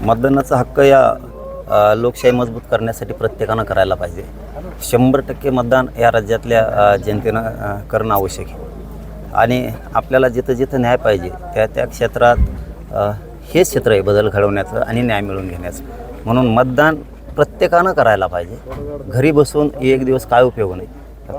मतदानाचा हक्क या लोकशाही मजबूत करण्यासाठी प्रत्येकानं करायला पाहिजे. 100% मतदान या राज्यातल्या जनतेनं करणं आवश्यक आहे. आणि आपल्याला जिथं जिथं न्याय पाहिजे त्या क्षेत्रात हेच क्षेत्र आहे बदल घडवण्याचं आणि न्याय मिळवून घेण्याचं. म्हणून मतदान प्रत्येकानं करायला पाहिजे. घरी बसून एक दिवस काय उपयोग नाही.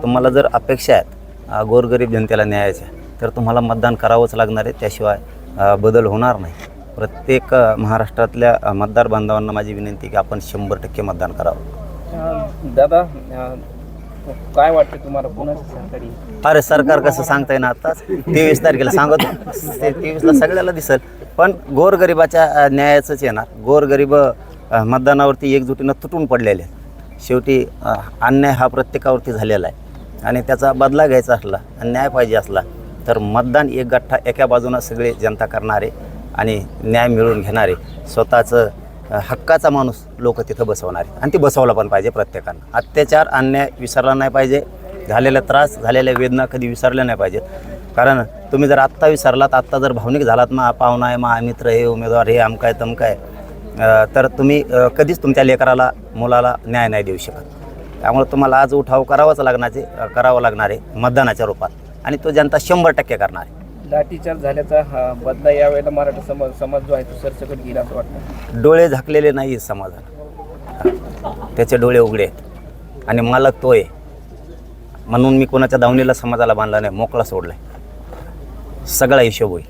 तुम्हाला जर अपेक्षा आहेत गोरगरीब जनतेला न्यायाच्या, तर तुम्हाला मतदान करावंच लागणार आहे. त्याशिवाय बदल होणार नाही. प्रत्येक महाराष्ट्रातल्या मतदार बांधवांना माझी विनंती की आपण 100% मतदान करावं. दादा, काय वाटतं तुम्हाला कोणाचं सरकारी? अरे सरकार कसं सांगता येईल आताच 23 तारखेला सांगतो. 23ला सगळ्याला दिसेल. पण गोरगरिबाच्या न्यायाचंच येणार. गोरगरीब मतदानावरती एकजुटीनं तुटून पडलेले आहेत. शेवटी अन्याय हा प्रत्येकावरती झालेला आहे आणि त्याचा बदला घ्यायचा असला, न्याय पाहिजे असला, तर मतदान एक गठ्ठा एका बाजूनं सगळे जनता करणारे आणि न्याय मिळवून घेणारे, स्वतःचं हक्काचा माणूस लोक तिथं बसवणारे. आणि ती बसवला पण पाहिजे प्रत्येकानं. अत्याचार, अन्याय विसरला नाही पाहिजे. झालेला त्रास, झालेल्या वेदना कधी विसरल्या नाही पाहिजेत. कारण तुम्ही जर आत्ता विसरलात, आत्ता जर भावनिक झालात, मा पाहुणा आहे, मा मित्र हे उमेदवार हे अमकाय तमकाय, तर तुम्ही कधीच तुमच्या लेकराला, मुलाला न्याय नाही देऊ शकत. त्यामुळे तुम्हाला आज उठाव करावं लागणार आहे मतदानाच्या रूपात. आणि तो जनता 100% करणार आहे. लाठीचार्ज झाल्याचा बदला यावेळेला मराठा समाज जो आहे तो सरसकट गेला असं वाटतं. डोळे झाकलेले नाही समाजाला, त्याचे डोळे उघडे आहेत आणि मालक तो आहे. म्हणून मी कोणाच्या दावणीला समाजाला बांधला नाही, मोकळा सोडलाय. सगळा हिशोब होईल.